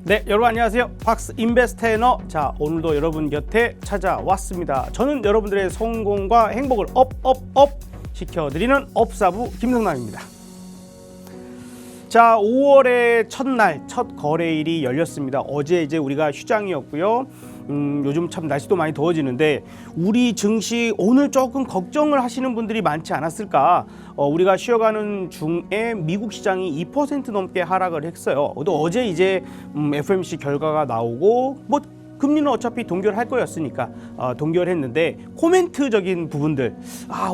네, 여러분 안녕하세요. 박스 인베스트너. 자, 오늘도 여러분 곁에 찾아왔습니다. 저는 여러분들의 성공과 행복을 업 시켜드리는 업사부 김성남입니다. 자, 5월의 첫날, 첫 거래일이 열렸습니다. 어제 이제 우리가 휴장이었고요. 요즘 참 날씨도 많이 더워지는데 우리 증시 오늘 조금 걱정을 하시는 분들이 많지 않았을까. 우리가 쉬어가는 중에 미국 시장이 2% 넘게 하락을 했어요. 또 어제 이제 FOMC 결과가 나오고 뭐 금리는 어차피 동결할 거였으니까 동결했는데 코멘트적인 부분들,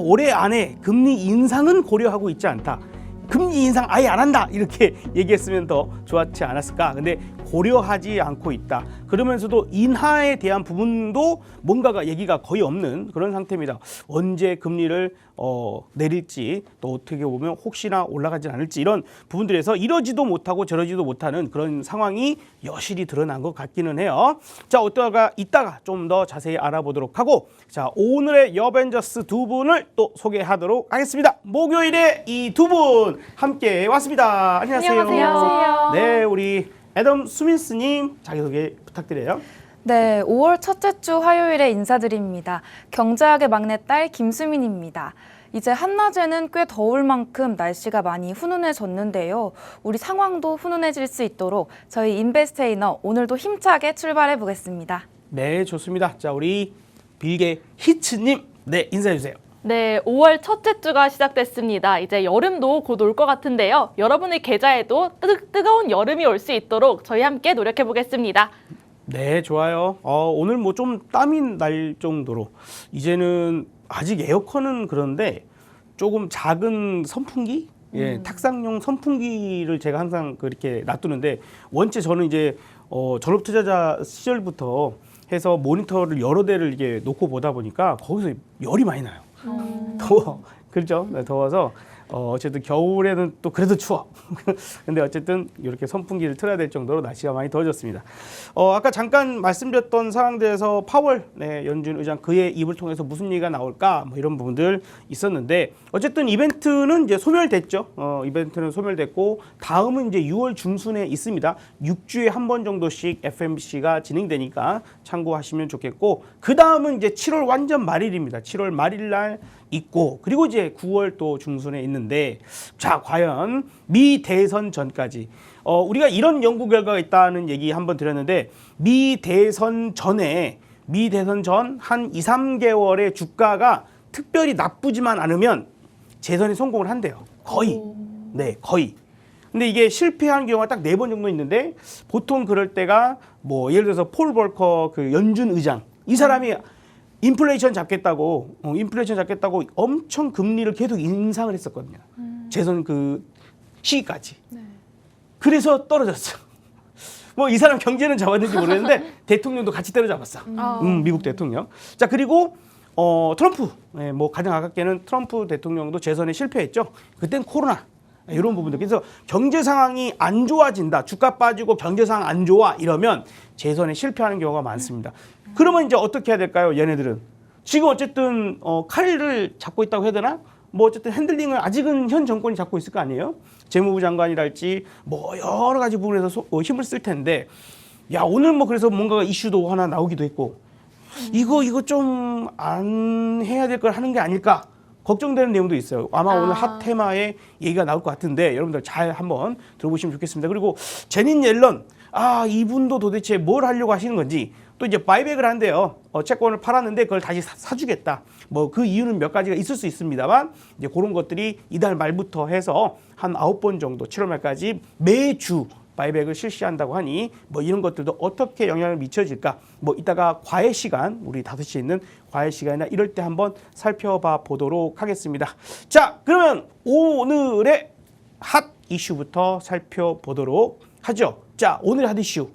올해 안에 금리 인상은 고려하고 있지 않다. 금리 인상 아예 안 한다 이렇게 얘기했으면 더 좋았지 않았을까. 근데 고려하지 않고 있다. 그러면서도 인하에 대한 부분도 뭔가가 얘기가 거의 없는 그런 상태입니다. 언제 금리를 내릴지, 또 어떻게 보면 혹시나 올라가지 않을지, 이런 부분들에서 이러지도 못하고 저러지도 못하는 그런 상황이 여실히 드러난 것 같기는 해요. 자, 이따가 좀 더 자세히 알아보도록 하고, 자, 오늘의 여벤져스 두 분을 또 소개하도록 하겠습니다. 목요일에 이 두 분 함께 왔습니다. 안녕하세요. 안녕하세요. 네, 우리 애덤 스미스님 자기소개 부탁드려요. 네, 5월 첫째 주 화요일에 인사드립니다. 경제학의 막내딸 김수민입니다. 이제 한낮에는 꽤 더울 만큼 날씨가 많이 훈훈해졌는데요. 우리 상황도 훈훈해질 수 있도록 저희 인베스테이너 오늘도 힘차게 출발해 보겠습니다. 네, 좋습니다. 자, 우리 빌게 히츠님, 네, 인사해 주세요. 네, 5월 첫째 주가 시작됐습니다. 이제 여름도 곧 올 것 같은데요. 여러분의 계좌에도 뜨거운 여름이 올 수 있도록 저희 함께 노력해 보겠습니다. 네, 좋아요. 오늘 뭐 좀 땀이 날 정도로, 이제는 아직 에어컨은 그런데 조금 작은 선풍기, 탁상용 선풍기를 제가 항상 그렇게 놔두는데, 원체 저는 이제 전업 투자자 시절부터 해서 모니터를 여러 대를 이게 놓고 보다 보니까 거기서 열이 많이 나요. 더워. 그렇죠? 네, 더워서 어쨌든 겨울에는 또 그래도 추워. 근데 어쨌든 이렇게 선풍기를 틀어야 될 정도로 날씨가 많이 더워졌습니다. 아까 잠깐 말씀드렸던 상황들에서 파월 연준 의장, 그의 입을 통해서 무슨 얘기가 나올까, 뭐 이런 부분들 있었는데, 어쨌든 이벤트는 이제 소멸됐죠. 이벤트는 소멸됐고, 다음은 이제 6월 중순에 있습니다. 6주에 한 번 정도씩 FOMC가 진행되니까 참고하시면 좋겠고, 그 다음은 이제 7월 완전 말일입니다. 7월 말일 날 있고, 그리고 이제 9월 또 중순에 있는데, 자, 과연 미 대선 전까지 우리가 이런 연구 결과가 있다는 얘기 한번 드렸는데, 미 대선 전 한 2, 3개월의 주가가 특별히 나쁘지만 않으면 재선에 성공을 한대요. 거의. 네, 거의. 근데 이게 실패한 경우가 딱 4번 정도 있는데, 보통 그럴 때가 뭐 예를 들어서 폴 볼커 그 연준 의장, 이 사람이 인플레이션 잡겠다고 엄청 금리를 계속 인상을 했었거든요. 재선 그 시기까지. 네. 그래서 떨어졌어. 뭐 이 사람 경제는 잡았는지 모르겠는데 대통령도 같이 때려잡았어. 미국 대통령. 자, 그리고 트럼프, 뭐 가장 가깝게는 트럼프 대통령도 재선에 실패했죠. 그땐 코로나. 이런 부분들. 그래서 경제 상황이 안 좋아진다, 주가 빠지고 경제 상황 안 좋아, 이러면 재선에 실패하는 경우가 많습니다. 그러면 이제 어떻게 해야 될까요? 얘네들은 지금 어쨌든 칼을 잡고 있다고 해야 되나? 뭐 어쨌든 핸들링을 아직은 현 정권이 잡고 있을 거 아니에요? 재무부 장관이랄지 뭐 여러 가지 부분에서 힘을 쓸 텐데, 야, 오늘 뭐 그래서 뭔가 이슈도 하나 나오기도 했고, 이거 좀 안 해야 될 걸 하는 게 아닐까 걱정되는 내용도 있어요. 아마 오늘 핫 테마에 얘기가 나올 것 같은데, 여러분들 잘 한번 들어보시면 좋겠습니다. 그리고 제닛 옐런, 이분도 도대체 뭘 하려고 하시는 건지, 또 이제 바이백을 한대요. 채권을 팔았는데 그걸 다시 사주겠다. 뭐 그 이유는 몇 가지가 있을 수 있습니다만, 이제 그런 것들이 이달 말부터 해서 한 9번 정도 7월 말까지 매주 바이백을 실시한다고 하니, 뭐 이런 것들도 어떻게 영향을 미쳐질까, 뭐 이따가 과외 시간, 우리 5시에 있는 과외 시간이나 이럴 때 한번 살펴봐 보도록 하겠습니다. 자, 그러면 오늘의 핫 이슈부터 살펴보도록 하죠. 자, 오늘의 핫 이슈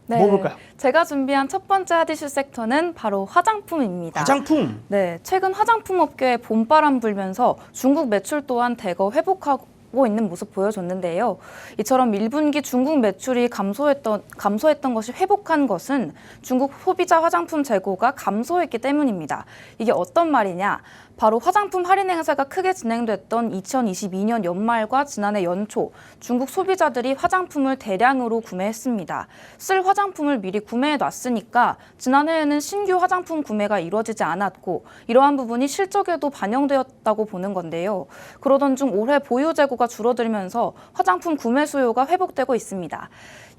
뭐 볼까요? 제가 준비한 첫 번째 핫 이슈 섹터는 바로 화장품입니다. 화장품. 네, 최근 화장품 업계에 봄바람 불면서 중국 매출 또한 대거 회복하고 있는 모습 보여줬는데요. 이처럼 1분기 중국 매출이 감소했던 것이 회복한 것은 중국 소비자 화장품 재고가 감소했기 때문입니다. 이게 어떤 말이냐? 바로 화장품 할인 행사가 크게 진행됐던 2022년 연말과 지난해 연초, 중국 소비자들이 화장품을 대량으로 구매했습니다. 쓸 화장품을 미리 구매해 놨으니까 지난해에는 신규 화장품 구매가 이루어지지 않았고 이러한 부분이 실적에도 반영되었다고 보는 건데요. 그러던 중 올해 보유 재고가 줄어들면서 화장품 구매 수요가 회복되고 있습니다.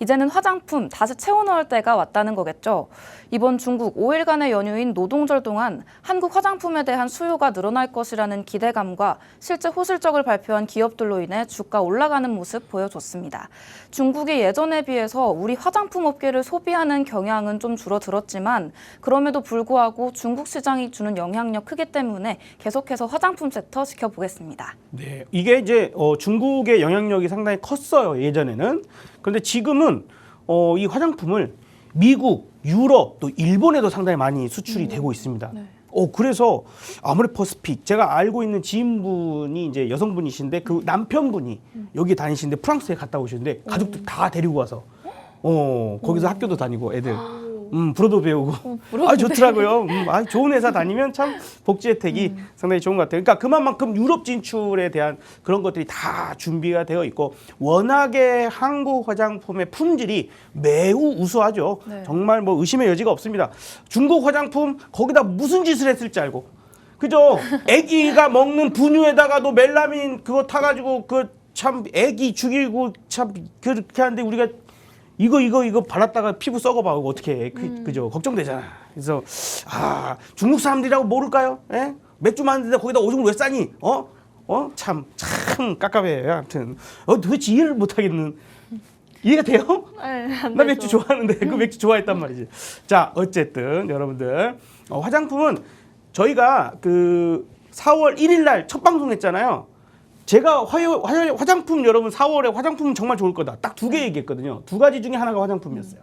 이제는 화장품 다시 채워넣을 때가 왔다는 거겠죠. 이번 중국 5일간의 연휴인 노동절 동안 한국 화장품에 대한 수요가 늘어날 것이라는 기대감과 실제 호실적을 발표한 기업들로 인해 주가 올라가는 모습 보여줬습니다. 중국이 예전에 비해서 우리 화장품 업계를 소비하는 경향은 좀 줄어들었지만 그럼에도 불구하고 중국 시장이 주는 영향력 크기 때문에 계속해서 화장품 섹터 지켜보겠습니다. 네, 이게 이제 중국의 영향력이 상당히 컸어요, 예전에는. 그런데 지금은 이 화장품을 미국, 유럽, 또 일본에도 상당히 많이 수출이 되고 있습니다. 네. 그래서 아모레퍼시픽, 제가 알고 있는 지인분이 이제 여성분이신데 그 남편분이 여기 다니시는데 프랑스에 갔다 오시는데 가족들 다 데리고 와서 거기서 학교도 다니고 애들 불어도 배우고 좋더라고요. 좋은 회사 다니면 참 복지 혜택이 상당히 좋은 것 같아요. 그러니까 그만큼 유럽 진출에 대한 그런 것들이 다 준비가 되어 있고 워낙에 한국 화장품의 품질이 매우 우수하죠. 네. 정말 뭐 의심의 여지가 없습니다. 중국 화장품 거기다 무슨 짓을 했을지 알고 그죠? 애기가 먹는 분유에다가도 멜라민 그거 타가지고 그 참 애기 죽이고 참 그렇게 하는데 우리가 이거 발랐다가 피부 썩어봐. 어떻게 해. 그죠? 걱정되잖아. 그래서, 중국 사람들이라고 모를까요? 예? 맥주 마는데 거기다 오줌을 왜 싸니? 참 깝깝해. 아무튼. 도대체 이해를 못하겠는. 이해가 돼요? 네, 안 나 되죠. 맥주 좋아하는데 그 맥주 좋아했단 말이지. 자, 어쨌든 여러분들. 화장품은 저희가 그 4월 1일 날 첫 방송했잖아요. 제가 화장품 여러분 4월에 화장품은 정말 좋을 거다. 딱 두 개 얘기했거든요. 두 가지 중에 하나가 화장품이었어요.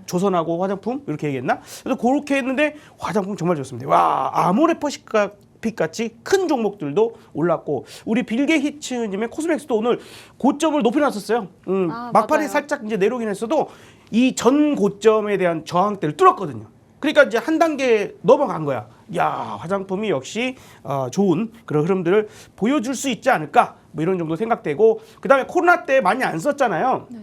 조선하고 화장품 이렇게 얘기했나? 그래서 그렇게 했는데 화장품 정말 좋습니다. 와 아모레퍼시픽 같이 큰 종목들도 올랐고 우리 빌게 히츠님의 코스맥스도 오늘 고점을 높여놨었어요. 막판에 맞아요. 살짝 이제 내려오긴 했어도 이 전 고점에 대한 저항대를 뚫었거든요. 그러니까 이제 한 단계 넘어간 거야. 야 화장품이 역시 좋은 그런 흐름들을 보여줄 수 있지 않을까 뭐 이런 정도 생각되고 그다음에 코로나 때 많이 안 썼잖아요. 네.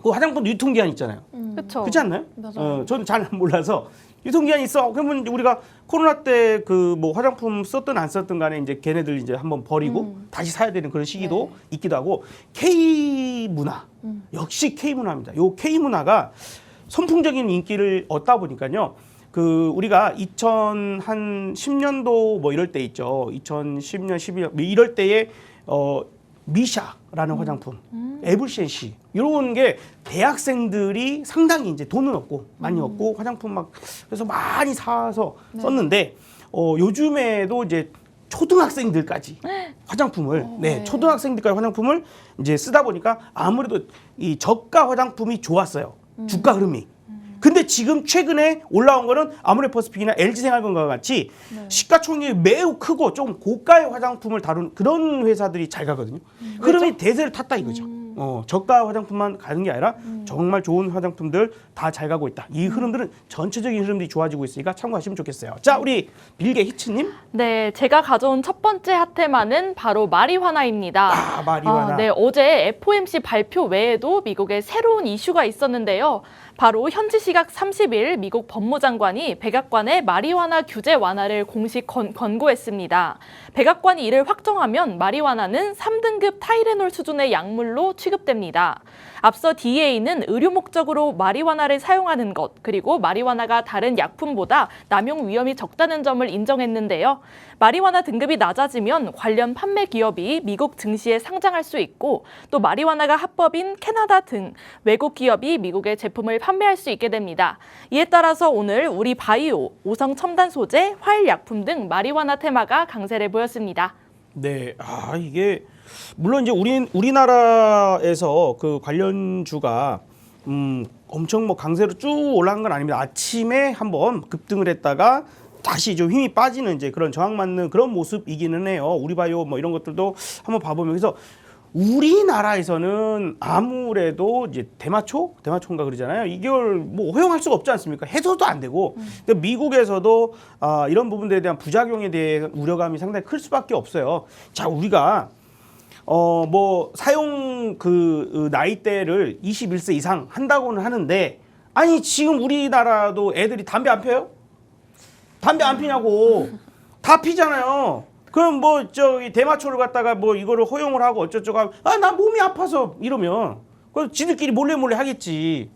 그 화장품 유통기한 있잖아요. 그렇죠. 그렇지 않나요? 맞아요. 저는 잘 몰라서 유통기한 있어. 그러면 우리가 코로나 때 그 뭐 화장품 썼든 안 썼든 간에 이제 걔네들 이제 한번 버리고 다시 사야 되는 그런 시기도 있기도 하고 K 문화 역시 K 문화입니다. 요 K 문화가 선풍적인 인기를 얻다 보니까요. 그 우리가 2010년도 뭐 이럴 때 있죠. 2010년 11년 이럴 때에 미샤라는 화장품, 에블센시 이런 게 대학생들이 상당히 이제 돈은 없고 많이 없고 화장품 막 그래서 많이 사서 썼는데 요즘에도 이제 초등학생들까지 화장품을 네. 초등학생들까지 화장품을 이제 쓰다 보니까 아무래도 이 저가 화장품이 좋았어요. 주가 흐름이. 근데 지금 최근에 올라온 거는 아모레퍼시픽이나 LG생활건강과 같이 시가총액이 매우 크고 좀 고가의 화장품을 다룬 그런 회사들이 잘 가거든요. 흐름이 대세를 탔다 이거죠. 저가 화장품만 가는 게 아니라 정말 좋은 화장품들 다 잘 가고 있다. 이 흐름들은 전체적인 흐름들이 좋아지고 있으니까 참고하시면 좋겠어요. 자, 우리 빌게 히츠님. 네, 제가 가져온 첫 번째 핫테마는 바로 마리화나입니다. 마리화나. 네, 어제 FOMC 발표 외에도 미국에 새로운 이슈가 있었는데요. 바로 현지 시각 30일 미국 법무장관이 백악관에 마리화나 규제 완화를 공식 권고했습니다. 백악관이 이를 확정하면 마리화나는 3등급 타이레놀 수준의 약물로 취급됩니다. 앞서 DEA는 의료 목적으로 마리화나를 사용하는 것, 그리고 마리화나가 다른 약품보다 남용 위험이 적다는 점을 인정했는데요. 마리화나 등급이 낮아지면 관련 판매 기업이 미국 증시에 상장할 수 있고 또 마리화나가 합법인 캐나다 등 외국 기업이 미국의 제품을 판매할 수 있게 됩니다. 이에 따라서 오늘 우리 바이오, 오성 첨단 소재, 화일 약품 등 마리화나 테마가 강세를 보였습니다. 네, 이게 물론 이제 우리나라에서 그 관련주가 엄청 뭐 강세로 쭉 올라간 건 아닙니다. 아침에 한번 급등을 했다가 다시 좀 힘이 빠지는 이제 그런 저항 맞는 그런 모습이기는 해요. 우리바이오 뭐 이런 것들도 한번 봐보면 그래서 우리나라에서는 아무래도 이제 대마초인가 그러잖아요. 이걸 뭐 허용할 수가 없지 않습니까? 해서도 안 되고. 근데 미국에서도 이런 부분들에 대한 부작용에 대해 우려감이 상당히 클 수밖에 없어요. 자, 우리가 뭐 사용 그 나이대를 21세 이상 한다고는 하는데 아니 지금 우리나라도 애들이 담배 안 피워요? 담배 안 피냐고. 다 피잖아요. 그럼 뭐 저기 대마초를 갖다가 뭐 이거를 허용을 하고 어쩌고저쩌고 하면 나 몸이 아파서 이러면 그 지들끼리 몰래 하겠지.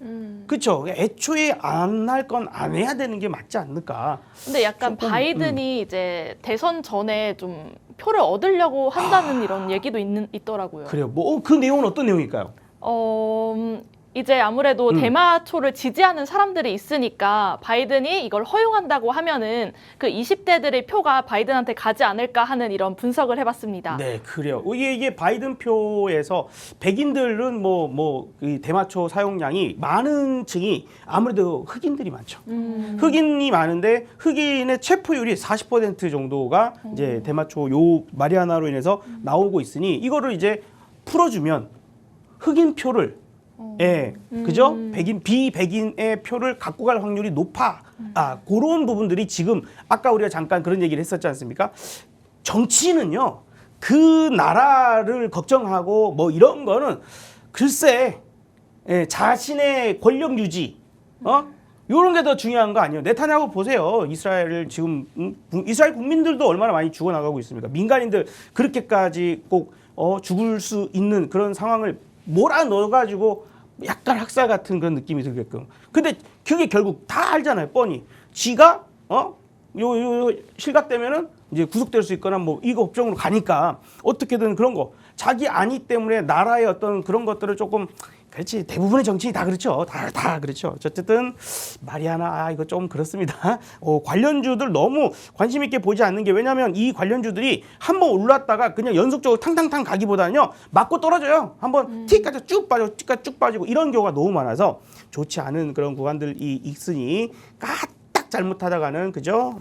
그렇죠. 애초에 안 할 건 안 해야 되는 게 맞지 않을까. 근데 약간 조금, 바이든이 이제 대선 전에 좀 표를 얻으려고 한다는 이런 얘기도 있더라고요. 그래요. 뭐 그 내용은 어떤 내용일까요? 이제 아무래도 대마초를 지지하는 사람들이 있으니까 바이든이 이걸 허용한다고 하면은 그 20대들의 표가 바이든한테 가지 않을까 하는 이런 분석을 해봤습니다. 네, 그래요. 이게 바이든 표에서 백인들은 이 대마초 사용량이 많은 층이 아무래도 흑인들이 많죠. 흑인이 많은데 흑인의 체포율이 40% 정도가 이제 대마초 요 마리아나로 인해서 나오고 있으니 이거를 이제 풀어주면 흑인 표를 예, 그죠? 비백인의 표를 갖고 갈 확률이 높아. 그런 부분들이 지금 아까 우리가 잠깐 그런 얘기를 했었지 않습니까? 정치는요, 그 나라를 걱정하고 뭐 이런 거는 글쎄, 자신의 권력 유지, 요런 게 더 중요한 거 아니에요? 네타냐후 보세요. 이스라엘을 지금 이스라엘 국민들도 얼마나 많이 죽어나가고 있습니까? 민간인들 그렇게까지 꼭 죽을 수 있는 그런 상황을 몰아넣어가지고 약간 학살 같은 그런 느낌이 들게끔. 근데 그게 결국 다 알잖아요, 뻔히. 지가 요 실각되면은 이제 구속될 수 있거나 뭐 이거 법정으로 가니까 어떻게든 그런 거 자기 아니 때문에 나라의 어떤 그런 것들을 조금 그렇지 대부분의 정치인이 다 그렇죠. 다 그렇죠. 어쨌든 마리아나 이거 좀 그렇습니다. 관련주들 너무 관심 있게 보지 않는 게 왜냐하면 이 관련주들이 한번 올랐다가 그냥 연속적으로 탕탕탕 가기보다는요 맞고 떨어져요. 한번 틱까지 쭉 빠지고 틱까지 쭉 빠지고 이런 경우가 너무 많아서 좋지 않은 그런 구간들이 있으니 까딱 잘못하다가는 그죠?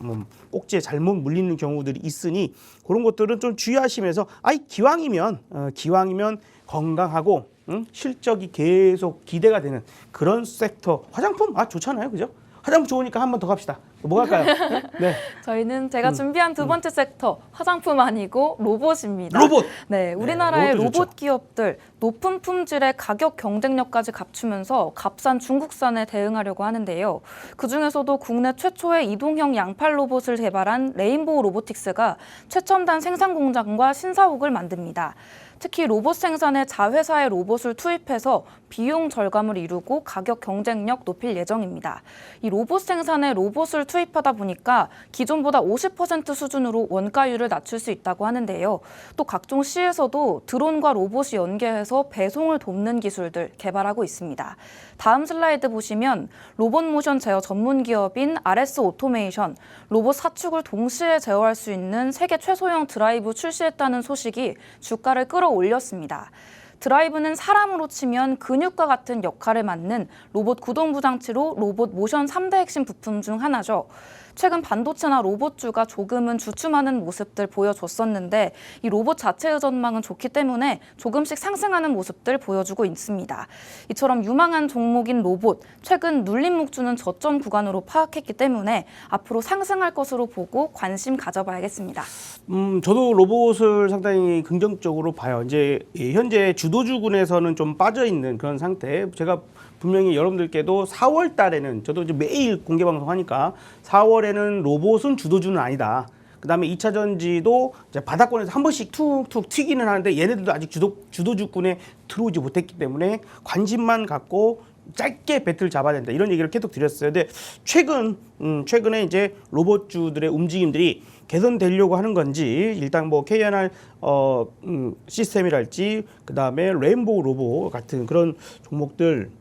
꼭지에 잘못 물리는 경우들이 있으니 그런 것들은 좀 주의하시면서 기왕이면 건강하고 실적이 계속 기대가 되는 그런 섹터. 화장품 좋잖아요, 그죠? 화장품 좋으니까 한 번 더 갑시다. 뭐 갈까요? 네. 저희는 제가 준비한 두 번째 섹터, 화장품 아니고 로봇입니다. 로봇. 네, 우리나라의 로봇도 좋죠. 로봇 기업들 높은 품질의 가격 경쟁력까지 갖추면서 값싼 중국산에 대응하려고 하는데요. 그 중에서도 국내 최초의 이동형 양팔 로봇을 개발한 레인보우 로보틱스가 최첨단 생산 공장과 신사옥을 만듭니다. 특히 로봇 생산에 자회사의 로봇을 투입해서 비용 절감을 이루고 가격 경쟁력 높일 예정입니다. 이 로봇 생산에 로봇을 투입하다 보니까 기존보다 50% 수준으로 원가율을 낮출 수 있다고 하는데요. 또 각종 시에서도 드론과 로봇이 연계해서 배송을 돕는 기술들 개발하고 있습니다. 다음 슬라이드 보시면 로봇 모션 제어 전문 기업인 RS 오토메이션, 로봇 사축을 동시에 제어할 수 있는 세계 최소형 드라이브 출시했다는 소식이 주가를 끌어올렸습니다. 드라이브는 사람으로 치면 근육과 같은 역할을 맡는 로봇 구동부 장치로 로봇 모션 3대 핵심 부품 중 하나죠. 최근 반도체나 로봇주가 조금은 주춤하는 모습들 보여줬었는데 이 로봇 자체의 전망은 좋기 때문에 조금씩 상승하는 모습들 보여주고 있습니다. 이처럼 유망한 종목인 로봇, 최근 눌림목주는 저점 구간으로 파악했기 때문에 앞으로 상승할 것으로 보고 관심 가져봐야겠습니다. 저도 로봇을 상당히 긍정적으로 봐요. 이제 현재 주도주군에서는 좀 빠져 있는 그런 상태. 제가 분명히 여러분들께도 4월 달에는 저도 이제 매일 공개 방송하니까 4월에는 로봇은 주도주는 아니다. 그다음에 2차 전지도 이제 바닥권에서 한 번씩 툭툭 튀기는 하는데 얘네들도 아직 주도주군에 들어오지 못했기 때문에 관심만 갖고 짧게 배틀 잡아야 된다. 이런 얘기를 계속 드렸어요. 근데 최근에 이제 로봇주들의 움직임들이 개선되려고 하는 건지 일단 뭐 KNR 시스템이랄지 그다음에 레인보우 로봇 같은 그런 종목들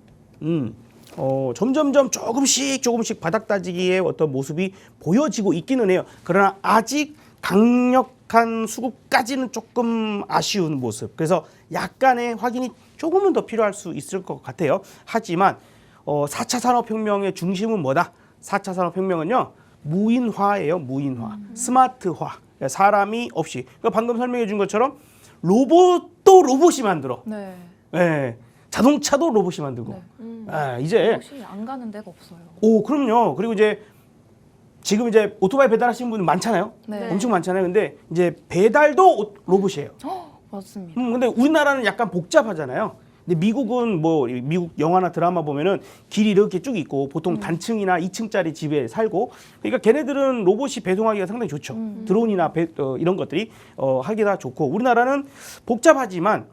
점점점 조금씩 바닥 다지기의 어떤 모습이 보여지고 있기는 해요. 그러나 아직 강력한 수급까지는 조금 아쉬운 모습. 그래서 약간의 확인이 조금은 더 필요할 수 있을 것 같아요. 하지만 4차 산업혁명의 중심은 뭐다? 4차 산업혁명은요. 무인화예요. 무인화. 스마트화. 사람이 없이. 그러니까 방금 설명해 준 것처럼 로봇도 또 로봇이 만들어. 네. 예. 자동차도 로봇이 만들고. 네. 이제 혹시 안 가는 데가 없어요. 오, 그럼요. 그리고 이제 지금 이제 오토바이 배달하시는 분들 많잖아요. 네. 엄청 많잖아요. 근데 이제 배달도 로봇이에요. 맞습니다. 근데 우리나라는 약간 복잡하잖아요. 근데 미국은 뭐 미국 영화나 드라마 보면은 길이 이렇게 쭉 있고 보통 단층이나 2층짜리 집에 살고 그러니까 걔네들은 로봇이 배송하기가 상당히 좋죠. 드론이나 이런 것들이 하기가 좋고 우리나라는 복잡하지만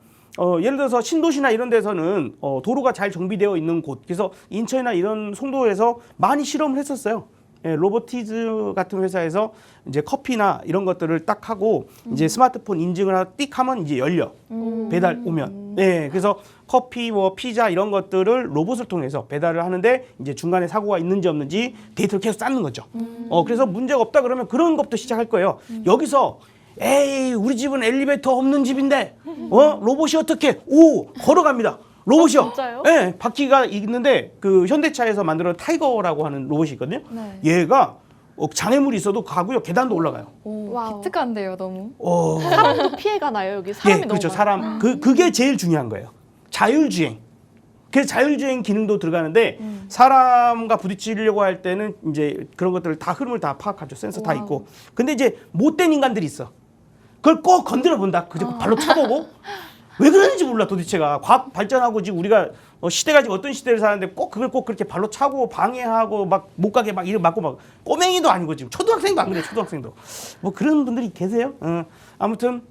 예를 들어서 신도시나 이런 데서는 도로가 잘 정비되어 있는 곳 그래서 인천이나 이런 송도에서 많이 실험을 했었어요. 예, 로보티즈 같은 회사에서 이제 커피나 이런 것들을 딱 하고 이제 스마트폰 인증을 하고 띡 하면 이제 열려 배달 오면 예, 그래서 커피 뭐 피자 이런 것들을 로봇을 통해서 배달을 하는데 이제 중간에 사고가 있는지 없는지 데이터를 계속 쌓는 거죠. 그래서 문제가 없다 그러면 그런 것부터 시작할 거예요. 여기서 에이 우리 집은 엘리베이터 없는 집인데 로봇이 어떻게 걸어갑니다. 로봇이요. 진짜요? 네, 바퀴가 있는데 그 현대차에서 만들어 타이거라고 하는 로봇이 있거든요. 네. 얘가 장애물이 있어도 가고요. 계단도 올라가요. 오, 와우. 기특한데요, 너무. 사람도 피해가 나요. 여기 사람이 예, 너무 그렇죠. 많아요. 사람 그게 제일 중요한 거예요. 자율주행. 그래서 자율주행 기능도 들어가는데 사람과 부딪히려고 할 때는 이제 그런 것들을 다 흐름을 다 파악하죠. 센서 다 와우. 있고. 근데 이제 못된 인간들이 있어. 그걸 꼭 건드려 본다. 그저 발로 차보고 왜 그러는지 몰라 도대체가. 과학 발전하고 지금 우리가 시대가 지금 어떤 시대를 사는데 꼭 그걸 꼭 그렇게 발로 차고 방해하고 막 못 가게 막 이를 막고 막 꼬맹이도 아니고 지금 초등학생도 안 그래. 초등학생도 뭐 그런 분들이 계세요. 아무튼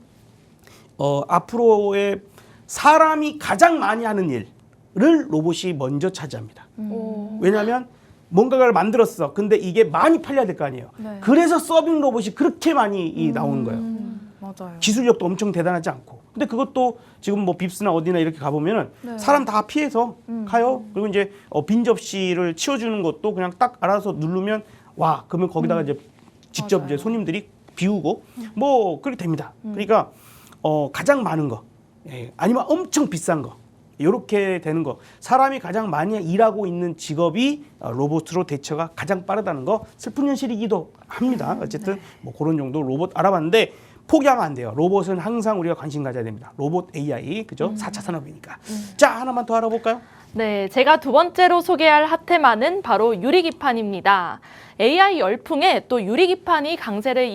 앞으로의 사람이 가장 많이 하는 일을 로봇이 먼저 차지합니다. 오. 왜냐하면 뭔가를 만들었어. 근데 이게 많이 팔려야 될 거 아니에요. 네. 그래서 서빙 로봇이 그렇게 많이 나오는 거예요. 맞아요. 기술력도 엄청 대단하지 않고. 근데 그것도 지금 뭐 빕스나 어디나 이렇게 가보면은 네. 사람 다 피해서 가요. 그리고 이제 빈 접시를 치워주는 것도 그냥 딱 알아서 누르면 와. 그러면 거기다가 이제 직접 맞아요. 이제 손님들이 비우고 뭐 그렇게 됩니다. 그러니까 가장 많은 거, 아니면 엄청 비싼 거. 이렇게 되는 거. 사람이 가장 많이 일하고 있는 직업이 로봇으로 대처가 가장 빠르다는 거 슬픈 현실이기도 합니다. 어쨌든 뭐 그런 정도 로봇 알아봤는데 포기하면 안 돼요. 로봇은 항상 우리가 관심 가져야 됩니다. 로봇 AI, 그죠? 4차 산업이니까. 자, 하나만 더 알아볼까요? 네, 제가 두 번째로 소개할 핫테마는 바로 유리기판입니다. AI 열풍에 또 유리기판이 강세를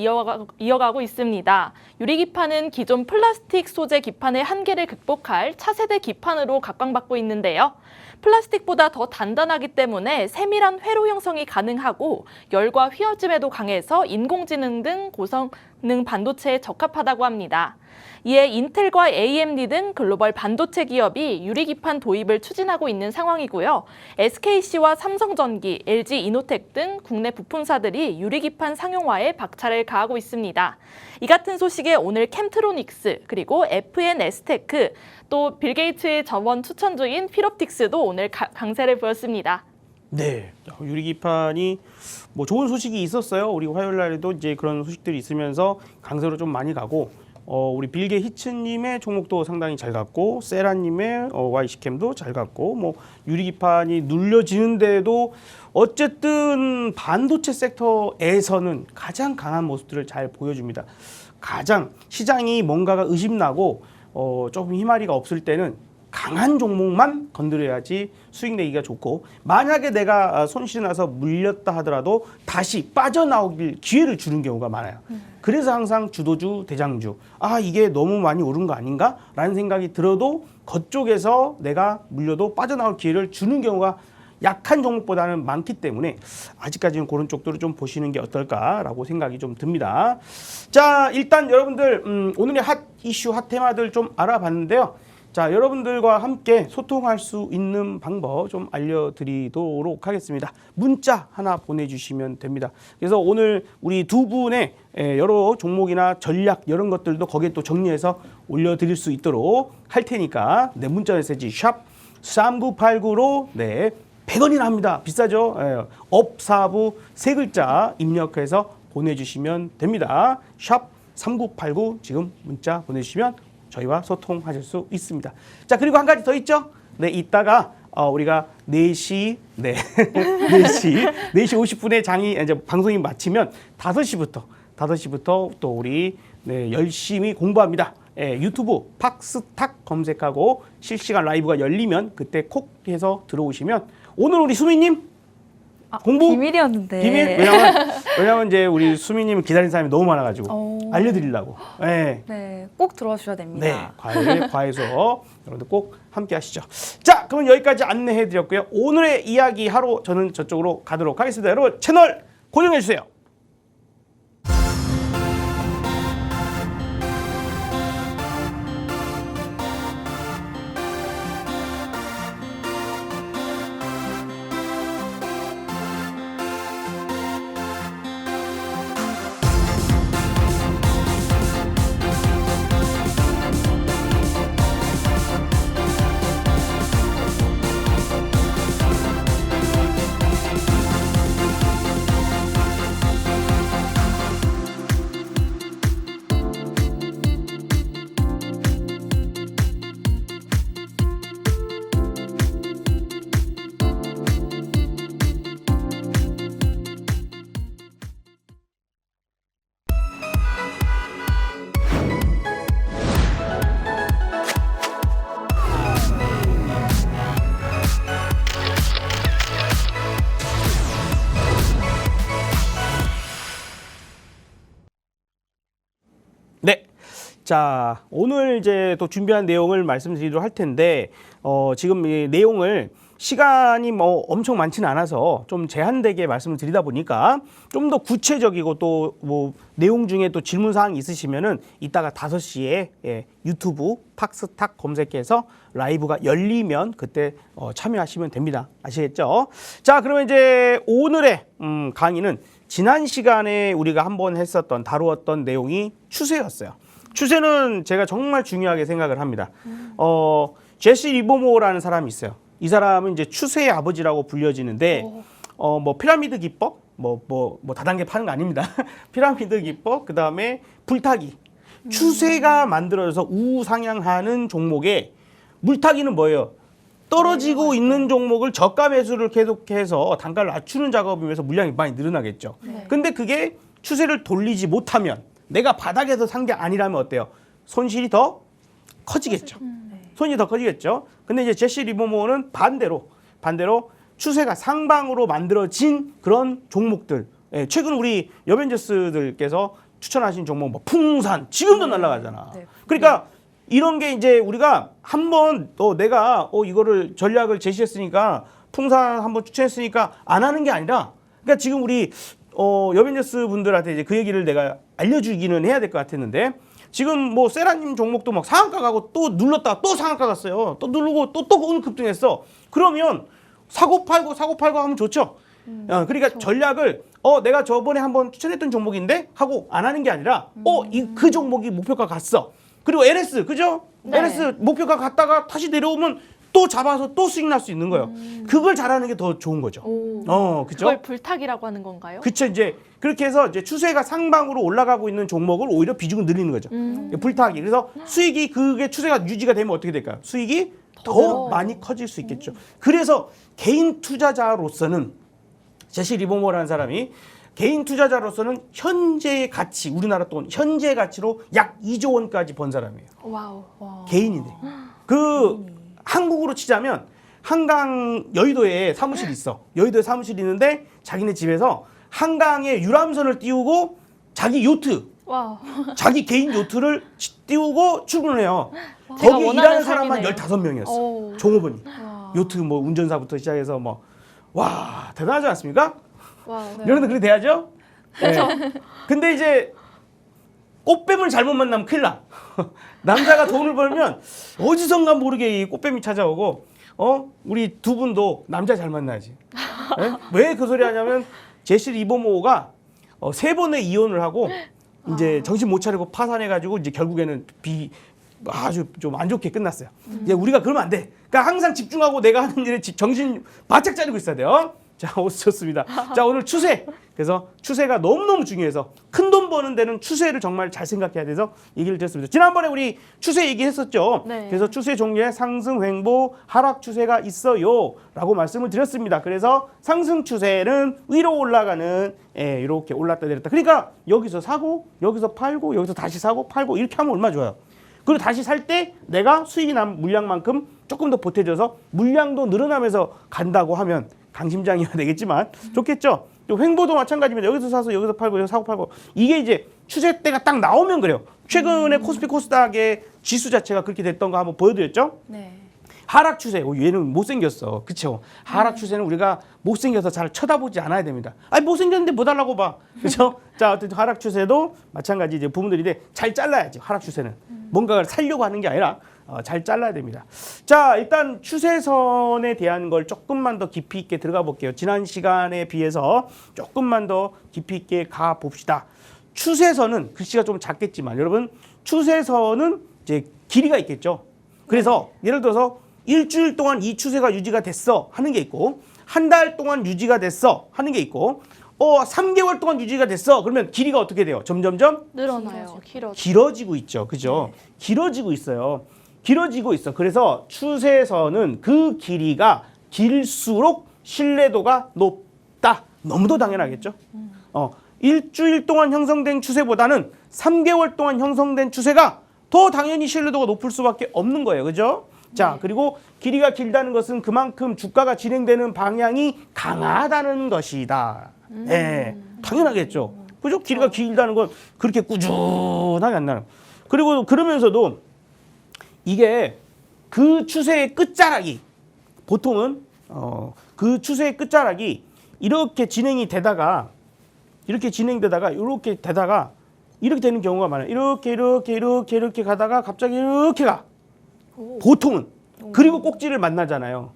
이어가고 있습니다. 유리기판은 기존 플라스틱 소재 기판의 한계를 극복할 차세대 기판으로 각광받고 있는데요. 플라스틱보다 더 단단하기 때문에 세밀한 회로 형성이 가능하고 열과 휘어짐에도 강해서 인공지능 등 고성능 반도체에 적합하다고 합니다. 이에 인텔과 AMD 등 글로벌 반도체 기업이 유리기판 도입을 추진하고 있는 상황이고요. SKC와 삼성전기, LG이노텍 등 국내 부품사들이 유리기판 상용화에 박차를 가하고 있습니다. 이 같은 소식에 오늘 캠트로닉스, 그리고 FNS테크, 또 빌 게이츠의 저번 추천주인 필옵틱스도 오늘 강세를 보였습니다. 네. 유리기판이 뭐 좋은 소식이 있었어요. 우리 화요일 날에도 이제 그런 소식들이 있으면서 강세로 좀 많이 가고 우리 빌게 히츠님의 종목도 상당히 잘 갔고 세라님의 YC캠도 잘 갔고 뭐 유리기판이 눌려지는데도 어쨌든 반도체 섹터에서는 가장 강한 모습들을 잘 보여줍니다. 가장 시장이 뭔가가 의심나고 조금 희마리가 없을 때는 강한 종목만 건드려야지 수익 내기가 좋고 만약에 내가 손실이 나서 물렸다 하더라도 다시 빠져나오길 기회를 주는 경우가 많아요. 그래서 항상 주도주, 대장주 이게 너무 많이 오른 거 아닌가? 라는 생각이 들어도 그쪽에서 내가 물려도 빠져나올 기회를 주는 경우가 약한 종목보다는 많기 때문에 아직까지는 그런 쪽들을 좀 보시는 게 어떨까라고 생각이 좀 듭니다. 자, 일단 여러분들 오늘의 핫 이슈, 핫 테마들 좀 알아봤는데요. 자, 여러분들과 함께 소통할 수 있는 방법 좀 알려드리도록 하겠습니다. 문자 하나 보내주시면 됩니다. 그래서 오늘 우리 두 분의 여러 종목이나 전략 이런 것들도 거기에 또 정리해서 올려드릴 수 있도록 할 테니까 문자 메시지 샵 3989로 100원이나 합니다. 비싸죠? 업사부 세 글자 입력해서 보내주시면 됩니다. 샵 3989 지금 문자 보내주시면 저희와 소통하실 수 있습니다. 자, 그리고 한 가지 더 있죠? 이따가 우리가 4시 50분에 장이 이제 방송이 마치면 5시부터 또 우리 열심히 공부합니다. 유튜브 팍스탁 검색하고 실시간 라이브가 열리면 그때 콕 해서 들어오시면 오늘 우리 수미님 공부 비밀이었는데. 비밀 왜냐면 이제 우리 수미님을 기다리는 사람이 너무 많아가지고 알려드리려고. 네. 네, 꼭 들어주셔야 됩니다. 네, 과외소 여러분들 꼭 함께 하시죠. 자, 그럼 여기까지 안내해드렸고요. 오늘의 이야기 하러 저는 저쪽으로 가도록 하겠습니다. 여러분 채널 고정해주세요. 네. 자, 오늘 이제 또 준비한 내용을 말씀드리도록 할 텐데, 지금 이 내용을 시간이 뭐 엄청 많지는 않아서 좀 제한되게 말씀을 드리다 보니까 좀 더 구체적이고 또 뭐 내용 중에 또 질문 사항이 있으시면은 이따가 5시에 유튜브 팍스탁 검색해서 라이브가 열리면 그때 참여하시면 됩니다. 아시겠죠? 자, 그러면 이제 오늘의 강의는 지난 시간에 우리가 한번 했었던 다루었던 내용이 추세였어요. 추세는 제가 정말 중요하게 생각을 합니다. 제시 리버모어라는 사람이 있어요. 이 사람은 이제 추세의 아버지라고 불려지는데 뭐 피라미드 기법 뭐 다단계 파는 거 아닙니다. 피라미드 기법 그다음에 불타기 추세가 만들어져서 우상향하는 종목에 물타기는 뭐예요? 떨어지고 있는 종목을 저가 매수를 계속해서 단가를 낮추는 작업이면서 물량이 많이 늘어나겠죠. 근데 그게 추세를 돌리지 못하면 내가 바닥에서 산 게 아니라면 어때요? 손실이 더 커지겠죠. 손실이 더 커지겠죠. 근데 이제 제시 리버모어는 반대로 추세가 상방으로 만들어진 그런 종목들. 최근 우리 여벤져스들께서 추천하신 종목 뭐 풍산 지금도 날아가잖아. 그러니까 이런 게 이제 우리가 한번 또 내가 이거를 전략을 제시했으니까 풍산 한번 추천했으니까 안 하는 게 아니라 그러니까 지금 우리 여벤져스 분들한테 이제 그 얘기를 내가 알려주기는 해야 될 것 같았는데 지금 뭐 세라님 종목도 막 상한가 가고 또 눌렀다가 또 상한가 갔어요. 또 누르고 또 오늘 급등했어. 그러면 사고 팔고 하면 좋죠. 그러니까 전략을 내가 저번에 한번 추천했던 종목인데 하고 안 하는 게 아니라 그 종목이 목표가 갔어. 그리고 LS 그죠? 네. LS 목표가 갔다가 다시 내려오면 또 잡아서 또 수익 날 수 있는 거예요. 그걸 잘하는 게 더 좋은 거죠. 그죠? 그걸 불타기라고 하는 건가요? 그쵸. 이제 그렇게 해서 이제 추세가 상방으로 올라가고 있는 종목을 오히려 비중을 늘리는 거죠. 불타기. 그래서 수익이 그게 추세가 유지가 되면 어떻게 될까요? 수익이 더 많이 커질 수 있겠죠. 그래서 개인 투자자로서는 제시 리버모어라는 사람이 개인 투자자로서는 현재의 가치, 우리나라 돈 현재 가치로 약 2조 원까지 번 사람이에요. 와우. 개인인데. 그 한국으로 치자면 한강 여의도에 사무실이 있어. 여의도에 사무실이 있는데 자기네 집에서 한강에 유람선을 띄우고 자기 요트, 와우. 자기 개인 요트를 띄우고 출근을 해요. 제가 거기 원하는 일하는 사람만 삶이네요. 15명이었어. 종업원이. 요트 뭐 운전사부터 시작해서 뭐 와, 대단하지 않습니까? 와우. 여러분들 그렇게 돼야죠? 네. 근데 이제 꽃뱀을 잘못 만나면 큰일 나. 남자가 돈을 벌면 어디선가 모르게 이 꽃뱀이 찾아오고 우리 두 분도 남자 잘 만나야지. 왜 그 소리 하냐면 제시 리버모어가 3번의 이혼을 하고 이제 정신 못 차리고 파산해가지고 이제 결국에는 아주 좀 안 좋게 끝났어요. 이제 우리가 그러면 안 돼. 그러니까 항상 집중하고 내가 하는 일에 정신 바짝 차리고 있어야 돼요. 자, 좋습니다. 자, 오늘 추세. 그래서 추세가 너무너무 중요해서 큰 돈 버는 데는 추세를 정말 잘 생각해야 돼서 얘기를 드렸습니다. 지난번에 우리 추세 얘기했었죠. 네. 그래서 추세 종류에 상승, 횡보, 하락 추세가 있어요. 라고 말씀을 드렸습니다. 그래서 상승 추세는 위로 올라가는 이렇게 올랐다 내렸다. 그러니까 여기서 사고, 여기서 팔고, 여기서 다시 사고, 팔고 이렇게 하면 얼마나 좋아요. 그리고 다시 살 때 내가 수익이 난 물량만큼 조금 더 보태져서 물량도 늘어나면서 간다고 하면 강심장이어야 되겠지만 좋겠죠. 또 횡보도 마찬가지입니다. 여기서 사서 여기서 팔고 여기서 사고 팔고 이게 이제 추세 때가 딱 나오면 그래요. 최근에 코스피 코스닥의 지수 자체가 그렇게 됐던 거 한번 보여드렸죠. 네. 하락 추세, 얘는 못생겼어. 그쵸? 하락 추세는 우리가 못생겨서 잘 쳐다보지 않아야 됩니다. 아니, 못생겼는데 뭐 달라고 봐. 그쵸? 자, 어쨌든 하락 추세도 마찬가지 이제 부분들인데 잘 잘라야지, 하락 추세는. 뭔가를 살려고 하는 게 아니라 잘 잘라야 됩니다. 자, 일단 추세선에 대한 걸 조금만 더 깊이 있게 들어가 볼게요. 지난 시간에 비해서 조금만 더 깊이 있게 가 봅시다. 추세선은 글씨가 좀 작겠지만 여러분, 추세선은 이제 길이가 있겠죠. 그래서 예를 들어서 일주일 동안 이 추세가 유지가 됐어 하는 게 있고 한 달 동안 유지가 됐어 하는 게 있고 3개월 동안 유지가 됐어 그러면 길이가 어떻게 돼요? 점점점 늘어나요. 길어지고 있죠. 그죠? 길어지고 있어요. 길어지고 있어. 그래서 추세선은 그 길이가 길수록 신뢰도가 높다. 너무도 당연하겠죠. 일주일 동안 형성된 추세보다는 3개월 동안 형성된 추세가 더 당연히 신뢰도가 높을 수밖에 없는 거예요. 그죠? 자, 그리고 길이가 길다는 것은 그만큼 주가가 진행되는 방향이 강하다는 것이다. 예, 당연하겠죠. 그죠? 길이가 길다는 건 그렇게 꾸준하게 안 나는. 그리고 그러면서도 이게 그 추세의 끝자락이 보통은 그 추세의 끝자락이 이렇게 진행이 되다가 이렇게 되다가 이렇게 되는 경우가 많아요. 이렇게 가다가 갑자기 이렇게 가. 보통은. 그리고 꼭지를 만나잖아요.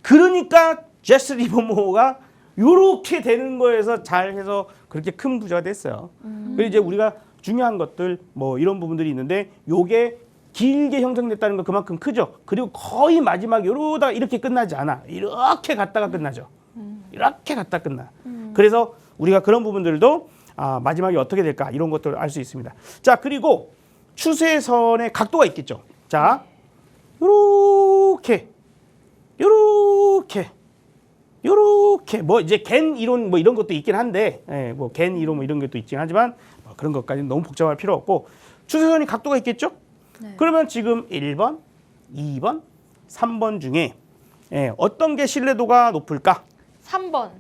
그러니까 제스 리버모어가 이렇게 되는 거에서 잘해서 그렇게 큰 부자가 됐어요. 그리고 이제 우리가 중요한 것들 뭐 이런 부분들이 있는데 요게 길게 형성됐다는 건 그만큼 크죠. 그리고 거의 마지막에 이러다가 이렇게 끝나지 않아. 이렇게 갔다가 끝나죠. 이렇게 갔다 끝나. 그래서 우리가 그런 부분들도 마지막에 어떻게 될까 이런 것들을 알 수 있습니다. 자, 그리고 추세선의 각도가 있겠죠. 자, 요렇게 뭐 이제 갠 이론 뭐 이런 것도 있긴 한데 뭐 갠 이론 뭐 이런 것도 있긴 하지만 그런 것까지는 너무 복잡할 필요 없고 추세선이 각도가 있겠죠. 네. 그러면 지금 1번, 2번, 3번 중에 어떤 게 신뢰도가 높을까? 3번.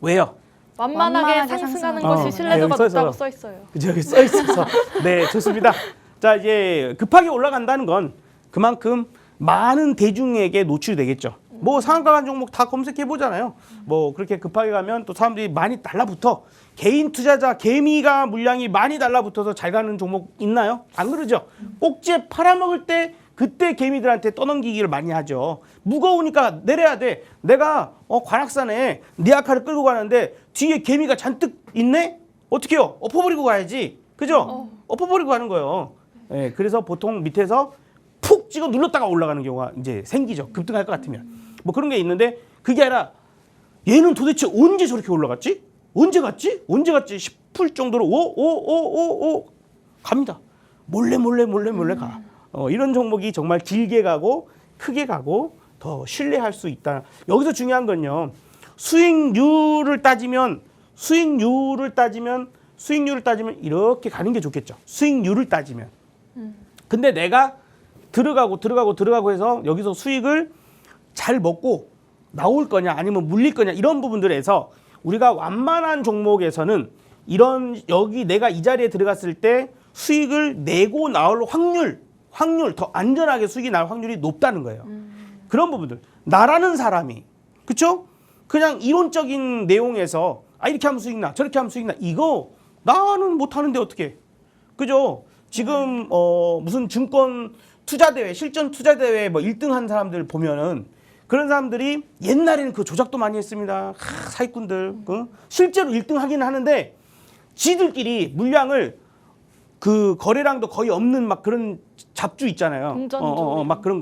왜요? 완만하게 완만하게 상승하는 상승하는 것이 신뢰도가 여기 높다고 써 있어요. 그죠? 여기 써 있어서 네, 좋습니다. 자, 이제 급하게 올라간다는 건 그만큼 많은 대중에게 노출이 되겠죠. 뭐 상한가 간 종목 다 검색해 보잖아요. 뭐 그렇게 급하게 가면 또 사람들이 많이 달라붙어. 개인 투자자 개미가 물량이 많이 달라붙어서 잘 가는 종목 있나요? 안 그러죠. 꼭지에 팔아먹을 때 그때 개미들한테 떠넘기기를 많이 하죠. 무거우니까 내려야 돼. 내가 관악산에 니아카를 끌고 가는데 뒤에 개미가 잔뜩 있네? 어떻게 해요? 엎어버리고 가야지. 그죠? 엎어버리고 가는 거예요. 예, 그래서 보통 밑에서 푹 찍어 눌렀다가 올라가는 경우가 이제 생기죠. 급등할 것 같으면. 뭐 그런 게 있는데 그게 아니라 얘는 도대체 언제 저렇게 올라갔지? 언제 갔지 싶을 정도로 오 갑니다. 몰래 가. 이런 종목이 정말 길게 가고 크게 가고 더 신뢰할 수 있다. 여기서 중요한 건요. 수익률을 따지면 이렇게 가는 게 좋겠죠. 수익률을 따지면. 근데 내가 들어가고 해서 여기서 수익을 잘 먹고 나올 거냐 아니면 물릴 거냐 이런 부분들에서 우리가 완만한 종목에서는 이런 여기 내가 이 자리에 들어갔을 때 수익을 내고 나올 확률 더 안전하게 수익이 나올 확률이 높다는 거예요. 그런 부분들 나라는 사람이 그렇죠? 그냥 이론적인 내용에서 이렇게 하면 수익 나 저렇게 하면 수익 나 이거 나는 못하는데 어떻게 그죠? 지금 무슨 증권 투자대회 실전 투자대회 뭐 1등 한 사람들 보면은 그런 사람들이 옛날에는 그 조작도 많이 했습니다. 사기꾼들 실제로 1등 하기는 하는데 지들끼리 물량을 그 거래량도 거의 없는 막 그런 잡주 있잖아요. 막 그런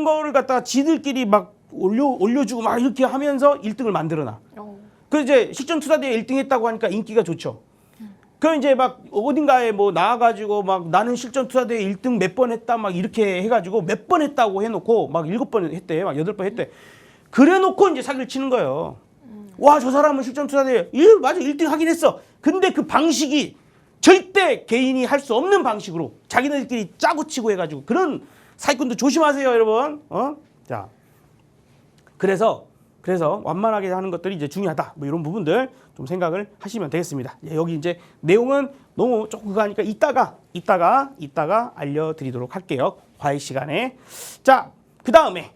거를 갖다가 지들끼리 막 올려주고 막 이렇게 하면서 1등을 만들어놔. 그 이제 실전 투자대회 1등 했다고 하니까 인기가 좋죠. 그 이제 막 어딘가에 뭐 나와가지고 막 나는 실전 투자대회 1등 몇 번 했다 막 이렇게 해가지고 몇 번 했다고 해놓고 막 7번 했대, 막 8번 했대. 그래놓고 이제 사기를 치는 거예요. 와, 저 사람은 실전 투자대회 맞아 1등 하긴 했어. 근데 그 방식이 절대 개인이 할 수 없는 방식으로 자기네들끼리 짜고 치고 해가지고 그런 사기꾼도 조심하세요, 여러분. 자, 그래서 완만하게 하는 것들이 이제 중요하다. 뭐 이런 부분들 좀 생각을 하시면 되겠습니다. 예, 여기 이제 내용은 너무 조금 그거 하니까 이따가 알려드리도록 할게요. 과외 시간에. 자, 그 다음에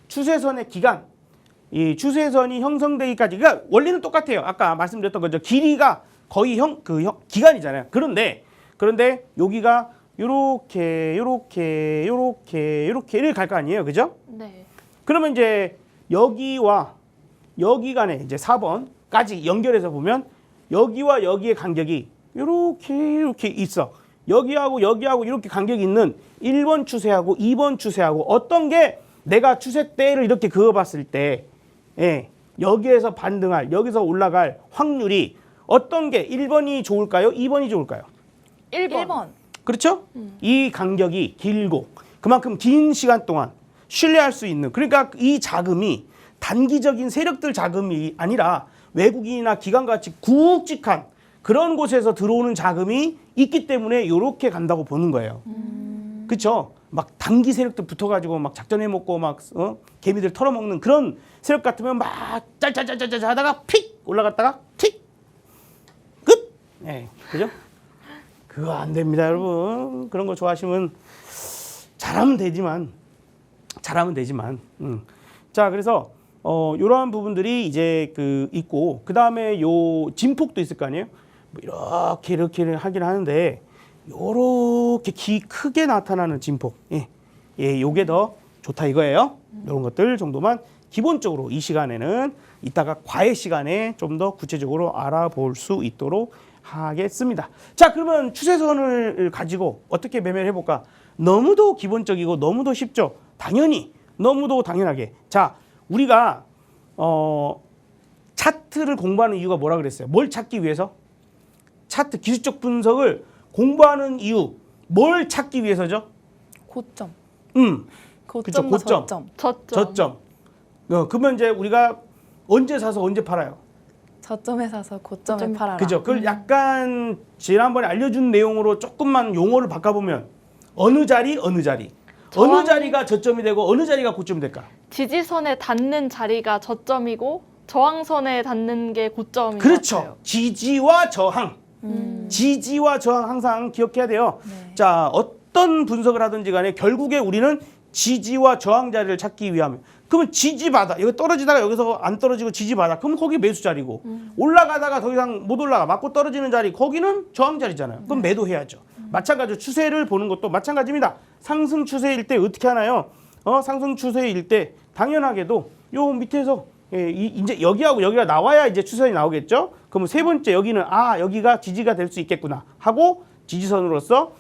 추세선의 기간. 이 추세선이 형성되기까지, 그러니까 원리는 똑같아요. 아까 말씀드렸던 거죠. 길이가 거의 기간이잖아요. 그런데 여기가 요렇게를 갈 거 아니에요, 그죠? 네. 그러면 이제 여기와 여기 간에 이제 4번까지 연결해서 보면 여기와 여기의 간격이 이렇게 있어. 여기하고 이렇게 간격이 있는 1번 추세하고 2번 추세하고 어떤 게 내가 추세대를 이렇게 그어봤을 때 여기에서 반등할, 여기서 올라갈 확률이 어떤 게 1번이 좋을까요? 2번이 좋을까요? 1번. 그렇죠? 이 간격이 길고 그만큼 긴 시간 동안 신뢰할 수 있는, 그러니까 이 자금이 단기적인 세력들 자금이 아니라 외국인이나 기관같이 굵직한 그런 곳에서 들어오는 자금이 있기 때문에 이렇게 간다고 보는 거예요. 그렇죠? 막 단기 세력들 붙어가지고 막 작전해 먹고 막 개미들 털어먹는 그런 세력 같으면 막 짤짤짤짤 하다가 픽 올라갔다가 틱 끝. 네, 그죠? 그거 안 됩니다, 여러분. 그런 거 좋아하시면 잘하면 되지만. 자, 그래서 이러한 부분들이 이제 있고, 그 다음에 요 진폭도 있을 거 아니에요. 뭐 이렇게 하긴 하는데 요렇게 크게 나타나는 진폭, 요게 더 좋다 이거예요. 이런 것들 정도만 기본적으로 이 시간에는 이따가 과외 시간에 좀 더 구체적으로 알아볼 수 있도록 하겠습니다. 자, 그러면 추세선을 가지고 어떻게 매매를 해볼까? 너무도 기본적이고 너무도 쉽죠. 당연히 너무도 당연하게. 자, 우리가 차트를 공부하는 이유가 뭐라 그랬어요? 뭘 찾기 위해서? 차트 기술적 분석을 공부하는 이유, 뭘 찾기 위해서죠? 고점. 그쵸, 고점과 고점. 저점. 그러면 이제 우리가 언제 사서 언제 팔아요? 저점에 사서 고점에 팔아라. 그죠? 그걸 약간 지난번에 알려준 내용으로 조금만 용어를 바꿔보면 어느 자리가 저점이 되고 어느 자리가 고점이 될까? 지지선에 닿는 자리가 저점이고 저항선에 닿는 게 고점인 것 그렇죠. 같아요. 지지와 저항. 지지와 저항 항상 기억해야 돼요. 네. 자, 어떤 분석을 하든지 간에 결국에 우리는 지지와 저항 자리를 찾기 위함. 그러면 지지바닥, 여기 떨어지다가 여기서 안 떨어지고 지지바닥, 그럼 거기 매수 자리고 올라가다가 더 이상 못 올라가 맞고 떨어지는 자리, 거기는 저항 자리잖아요. 그럼 매도해야죠. 마찬가지로 추세를 보는 것도 마찬가지입니다. 상승 추세일 때 어떻게 하나요? 상승 추세일 때 당연하게도 요 밑에서 이제 여기하고 여기가 나와야 이제 추세선이 나오겠죠. 그러면 세 번째 여기는 여기가 지지가 될 수 있겠구나 하고 지지선으로서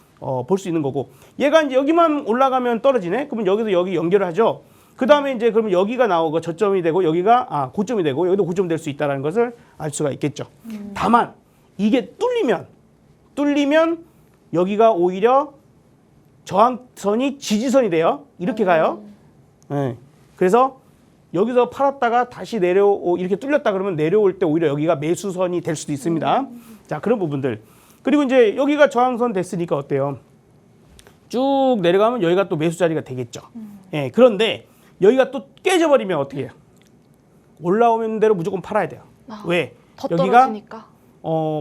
볼 수 있는 거고, 얘가 이제 여기만 올라가면 떨어지네. 그러면 여기서 여기 연결을 하죠. 그 다음에 이제 그러면 여기가 나오고 저점이 되고 여기가 고점이 되고 여기도 고점 될 수 있다는 것을 알 수가 있겠죠. 다만 이게 뚫리면 여기가 오히려 저항선이 지지선이 돼요. 이렇게 가요. 네. 그래서 여기서 팔았다가 다시 이렇게 뚫렸다 그러면 내려올 때 오히려 여기가 매수선이 될 수도 있습니다. 자, 그런 부분들. 그리고 이제 여기가 저항선 됐으니까 어때요? 쭉 내려가면 여기가 또 매수 자리가 되겠죠. 예, 그런데 여기가 또 깨져버리면 어떻게 해요? 올라오는 대로 무조건 팔아야 돼요. 왜? 더 여기가 떨어지니까.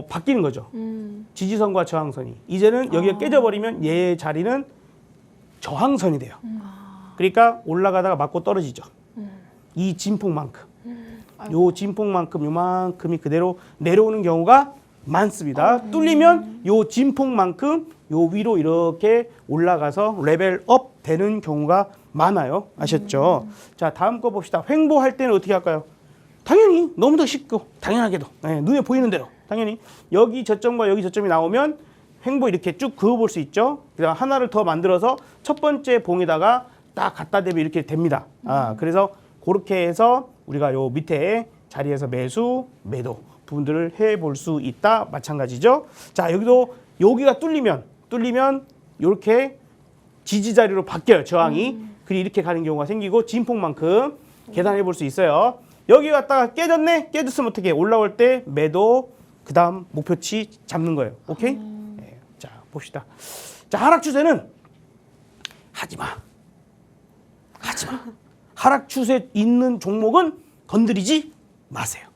바뀌는 거죠. 지지선과 저항선이. 이제는 여기가 깨져버리면 얘 자리는 저항선이 돼요. 그러니까 올라가다가 맞고 떨어지죠. 이 진폭만큼. 요 진폭만큼 요만큼이 그대로 내려오는 경우가 많습니다. 뚫리면 요 진폭만큼 요 위로 이렇게 올라가서 레벨업 되는 경우가 많아요. 아셨죠? 자, 다음 거 봅시다. 횡보할 때는 어떻게 할까요? 당연히 너무 더 쉽고 당연하게도 눈에 보이는 대로 당연히 여기 저점과 여기 저점이 나오면 횡보 이렇게 쭉 그어볼 수 있죠. 그다음 하나를 더 만들어서 첫 번째 봉에다가 딱 갖다 대면 이렇게 됩니다. 그래서 그렇게 해서 우리가 요 밑에 자리에서 매수, 매도 부분들을 해볼 수 있다. 마찬가지죠. 자, 여기가 뚫리면 이렇게 지지 자리로 바뀌어요. 저항이. 그리고 이렇게 가는 경우가 생기고 진폭만큼 계산해 볼 수 있어요. 여기 갔다가 깨졌네? 깨졌으면 어떻게 해? 올라올 때 매도, 그다음 목표치 잡는 거예요. 오케이? 네, 자, 봅시다. 자, 하락 추세는 하지 마. 하락 추세 있는 종목은 건드리지 마세요.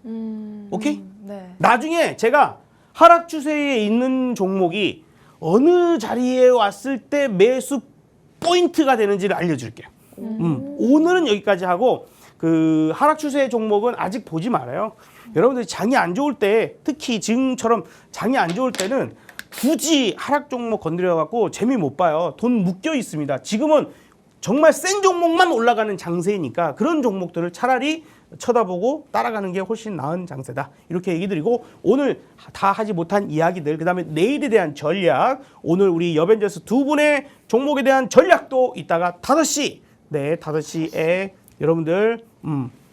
오케이? 네. 나중에 제가 하락 추세에 있는 종목이 어느 자리에 왔을 때 매수 포인트가 되는지를 알려줄게요. 오늘은 여기까지 하고 그 하락 추세 종목은 아직 보지 말아요. 여러분들이 장이 안 좋을 때, 특히 지금처럼 장이 안 좋을 때는 굳이 하락 종목 건드려 갖고 재미 못 봐요. 돈 묶여 있습니다. 지금은 정말 센 종목만 올라가는 장세니까 그런 종목들을 차라리 쳐다보고 따라가는 게 훨씬 나은 장세다. 이렇게 얘기 드리고 오늘 다 하지 못한 이야기들, 그다음에 내일에 대한 전략, 오늘 우리 여벤져스 두 분의 종목에 대한 전략도 이따가 5시, 네, 5시에 여러분들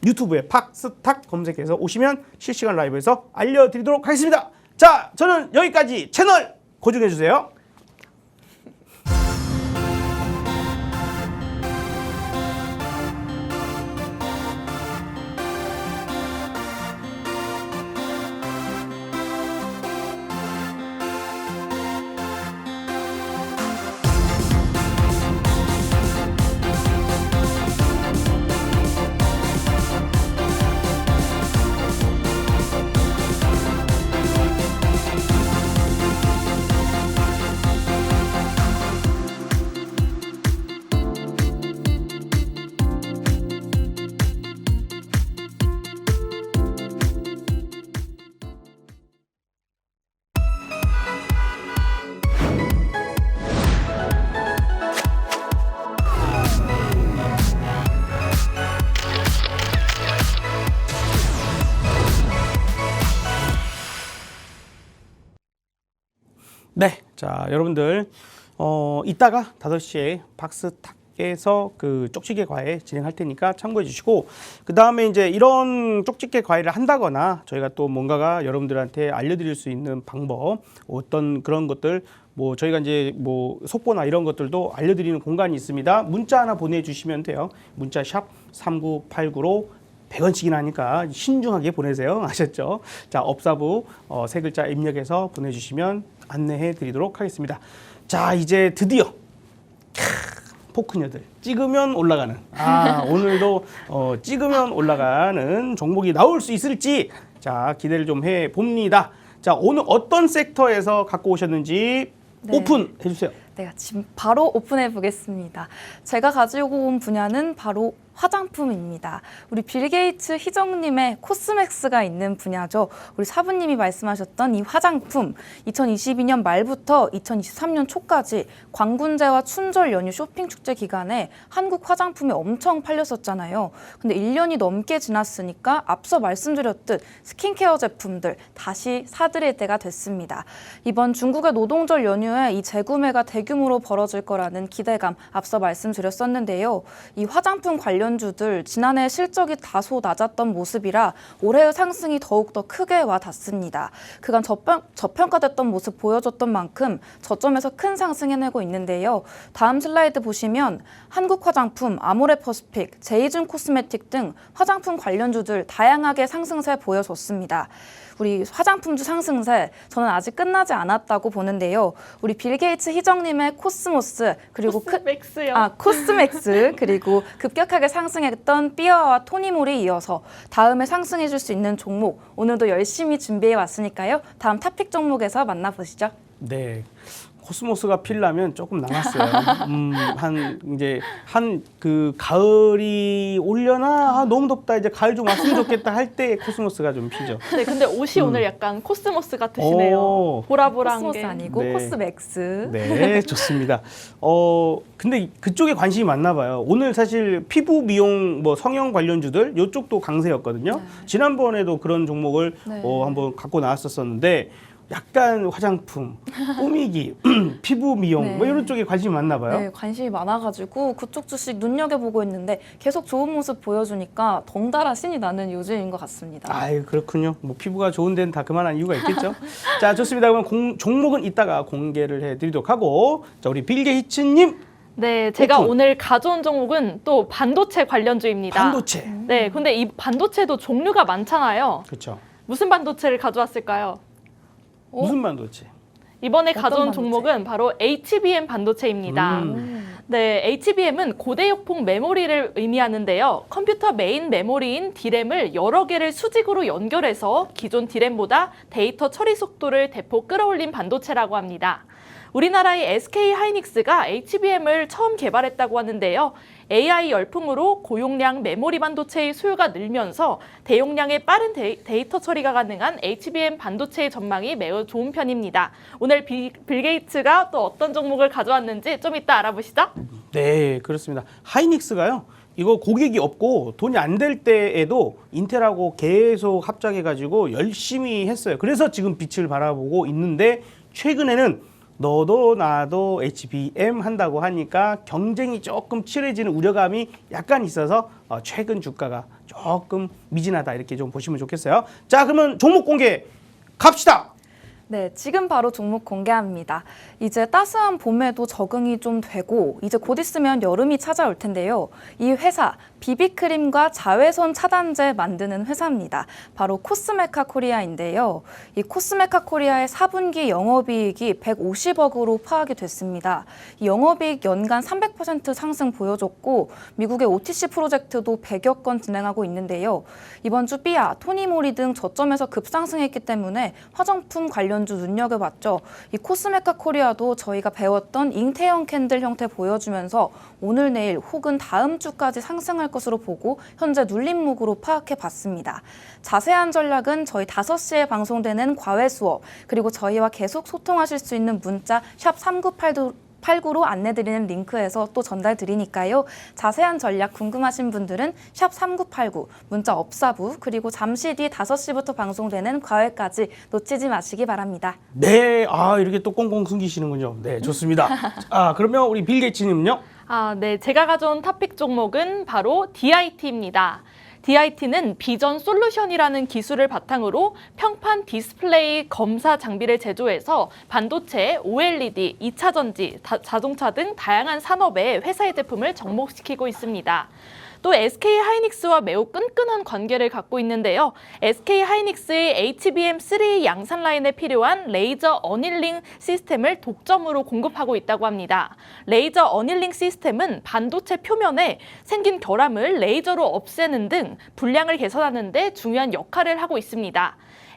유튜브에 팍스탁 검색해서 오시면 실시간 라이브에서 알려드리도록 하겠습니다. 자, 저는 여기까지. 채널 고정해주세요. 네, 자, 여러분들 이따가 5시에 박스탁에서 그 쪽지게 과외 진행할 테니까 참고해 주시고, 그 다음에 이제 이런 쪽지게 과외를 한다거나 저희가 또 뭔가가 여러분들한테 알려드릴 수 있는 방법, 어떤 그런 것들, 뭐 저희가 이제 뭐 속보나 이런 것들도 알려드리는 공간이 있습니다. 문자 하나 보내주시면 돼요. 문자 샵 3989로 100원씩이나 하니까 신중하게 보내세요. 아셨죠? 자, 업사부 세 글자 입력해서 보내주시면 안내해 드리도록 하겠습니다. 자, 이제 드디어 포크녀들 찍으면 올라가는, 오늘도 찍으면 올라가는 종목이 나올 수 있을지, 자, 기대를 좀 해 봅니다. 자, 오늘 어떤 섹터에서 갖고 오셨는지 네. 오픈해 주세요. 네, 지금 바로 오픈해 보겠습니다. 제가 가지고 온 분야는 바로 화장품입니다. 우리 빌 게이츠 희정님의 코스맥스가 있는 분야죠. 우리 사부님이 말씀하셨던 이 화장품, 2022년 말부터 2023년 초까지 광군제와 춘절 연휴 쇼핑 축제 기간에 한국 화장품이 엄청 팔렸었잖아요. 근데 1년이 넘게 지났으니까 앞서 말씀드렸듯 스킨케어 제품들 다시 사들일 때가 됐습니다. 이번 중국의 노동절 연휴에 이 재구매가 대규모로 벌어질 거라는 기대감 앞서 말씀드렸었는데요. 이 화장품 관련주들 지난해 실적이 다소 낮았던 모습이라 올해의 상승이 더욱더 크게 와 닿습니다. 그간 저평가됐던 모습 보여줬던 만큼 저점에서 큰 상승해내고 있는데요. 다음 슬라이드 보시면 한국 화장품, 아모레퍼시픽, 제이준 코스메틱 등 화장품 관련주들 다양하게 상승세 보여줬습니다. 우리 화장품주 상승세 저는 아직 끝나지 않았다고 보는데요. 우리 빌 게이츠 희정님의 코스모스 그리고 코스맥스요. 코스맥스 그리고 급격하게 상승했던 삐어와 토니몰이 이어서 다음에 상승해줄 수 있는 종목 오늘도 열심히 준비해 왔으니까요. 다음 탑픽 종목에서 만나보시죠. 네. 코스모스가 필라면 조금 남았어요. 한 그 가을이 올려나 너무 덥다 이제 가을 좀 왔으면 좋겠다 할 때 코스모스가 좀 피죠. 네, 근데 옷이 오늘 약간 코스모스 같으시네요. 보라보라한 코스모스 게. 아니고 네. 코스맥스. 네, 좋습니다. 근데 그쪽에 관심이 많나 봐요. 오늘 사실 피부 미용 뭐 성형 관련주들 이쪽도 강세였거든요. 지난번에도 그런 종목을 네. 한번 갖고 나왔었는데 약간 화장품, 꾸미기, 피부 미용 네. 뭐 이런 쪽에 관심이 많나 봐요. 네, 관심이 많아가지고 그쪽 주식 눈여겨보고 있는데 계속 좋은 모습 보여주니까 덩달아 신이 나는 요즘인 것 같습니다. 아유, 그렇군요. 뭐 피부가 좋은 데는 다 그만한 이유가 있겠죠. 자, 좋습니다. 그러면 종목은 이따가 공개를 해드리도록 하고, 자, 우리 빌 게이츠님. 네, 제가 오픈. 오늘 가져온 종목은 또 반도체 관련주입니다. 반도체. 네, 근데 이 반도체도 종류가 많잖아요. 그렇죠. 무슨 반도체를 가져왔을까요? 무슨 반도체? 이번에 어떤 가져온 반도체? 종목은 바로 HBM 반도체입니다. 네, HBM은 고대역폭 메모리를 의미하는데요. 컴퓨터 메인 메모리인 D램을 여러 개를 수직으로 연결해서 기존 D램보다 데이터 처리 속도를 대폭 끌어올린 반도체라고 합니다. 우리나라의 SK하이닉스가 HBM을 처음 개발했다고 하는데요. AI 열풍으로 고용량 메모리 반도체의 수요가 늘면서 대용량의 빠른 데이터 처리가 가능한 HBM 반도체의 전망이 매우 좋은 편입니다. 오늘 빌 게이츠가 또 어떤 종목을 가져왔는지 좀 이따 알아보시죠. 네, 그렇습니다. 하이닉스가요. 이거 고객이 없고 돈이 안 될 때에도 인텔하고 계속 합작해가지고 열심히 했어요. 그래서 지금 빛을 바라보고 있는데 최근에는 너도 나도 HBM 한다고 하니까 경쟁이 조금 치열해지는 우려감이 약간 있어서 최근 주가가 조금 미진하다 이렇게 좀 보시면 좋겠어요. 자, 그러면 종목 공개 갑시다. 네, 지금 바로 종목 공개합니다. 이제 따스한 봄에도 적응이 좀 되고 이제 곧 있으면 여름이 찾아올 텐데요. 이 회사 비비크림과 자외선 차단제 만드는 회사입니다. 바로 코스메카 코리아인데요. 이 코스메카 코리아의 4분기 영업이익이 150억으로 파악이 됐습니다. 이 영업이익 연간 300% 상승 보여줬고 미국의 OTC 프로젝트도 100여 건 진행하고 있는데요. 이번 주 삐아, 토니모리 등 저점에서 급상승했기 때문에 화장품 관련주 눈여겨봤죠. 이 코스메카 코리아도 저희가 배웠던 잉태형 캔들 형태 보여주면서 오늘 내일 혹은 다음 주까지 상승할 것으로 보고 현재 눌림목으로 파악해봤습니다. 자세한 전략은 저희 5시에 방송되는 과외 수업 그리고 저희와 계속 소통하실 수 있는 문자 샵 3989로 안내드리는 링크에서 또 전달드리니까요. 자세한 전략 궁금하신 분들은 샵 3989 문자 업사부 그리고 잠시 뒤 5시부터 방송되는 과외까지 놓치지 마시기 바랍니다. 네, 이렇게 또 꽁꽁 숨기시는군요. 네, 좋습니다. 그러면 우리 빌 게이츠님은요? 네, 제가 가져온 탑픽 종목은 바로 DIT입니다. DIT는 비전 솔루션이라는 기술을 바탕으로 평판 디스플레이 검사 장비를 제조해서 반도체, OLED, 2차 전지, 자동차 등 다양한 산업에 회사의 제품을 접목시키고 있습니다. 또 SK하이닉스와 매우 끈끈한 관계를 갖고 있는데요. SK하이닉스의 HBM3 양산 라인에 필요한 레이저 어닐링 시스템을 독점으로 공급하고 있다고 합니다. 레이저 어닐링 시스템은 반도체 표면에 생긴 결함을 레이저로 없애는 등 불량을 개선하는 데 중요한 역할을 하고 있습니다.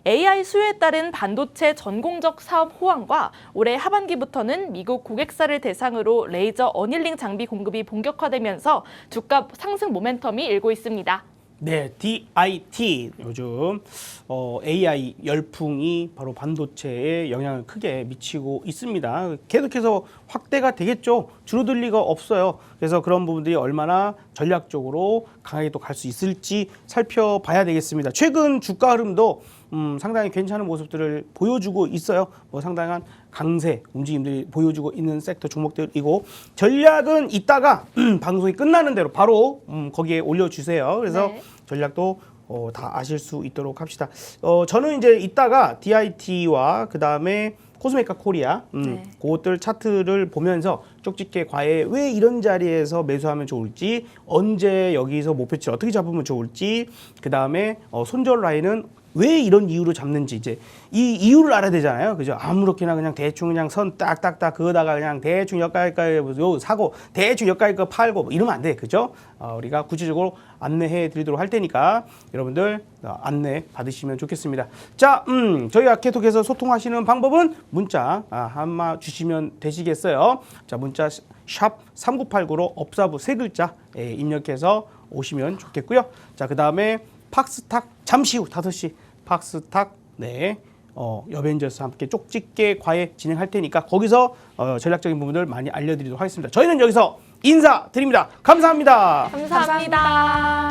AI 수요에 따른 반도체 전공적 사업 호황과 올해 하반기부터는 미국 고객사를 대상으로 레이저 어닐링 장비 공급이 본격화되면서 주가 상승 모멘텀이 일고 있습니다. 네, DIT 요즘 AI 열풍이 바로 반도체에 영향을 크게 미치고 있습니다. 계속해서 확대가 되겠죠. 줄어들 리가 없어요. 그래서 그런 부분들이 얼마나 전략적으로 강하게 또 갈 수 있을지 살펴봐야 되겠습니다. 최근 주가 흐름도 상당히 괜찮은 모습들을 보여주고 있어요. 상당한 강세 움직임들이 보여주고 있는 섹터 종목들이고 전략은 이따가 방송이 끝나는 대로 바로 거기에 올려주세요. 그래서 네. 전략도 다 아실 수 있도록 합시다. 저는 이제 이따가 DIT와 그 다음에 코스메카 코리아 그것들 차트를 보면서 쪽집게 과외 왜 이런 자리에서 매수하면 좋을지 언제 여기서 목표치 어떻게 잡으면 좋을지 그 다음에 손절 라인은 왜 이런 이유로 잡는지 이제 이 이유를 알아야 되잖아요. 그죠? 아무렇게나 그냥 대충 그냥 선 딱딱딱 그거다가 그냥 대충 여기까지 요 사고 대충 여기까지 거 팔고 뭐 이러면 안 돼. 그죠? 우리가 구체적으로 안내해 드리도록 할 테니까 여러분들 안내 받으시면 좋겠습니다. 자, 저희가 계속해서 소통하시는 방법은 문자 한마 주시면 되시겠어요. 자, 문자 샵 3989로 업사부 3글자 입력해서 오시면 좋겠고요. 자, 그다음에 팍스탁 잠시 후 5시 팍스탁 여벤져스 함께 쪽집게 과외 진행할 테니까 거기서 전략적인 부분들 많이 알려드리도록 하겠습니다. 저희는 여기서 인사드립니다. 감사합니다. 감사합니다.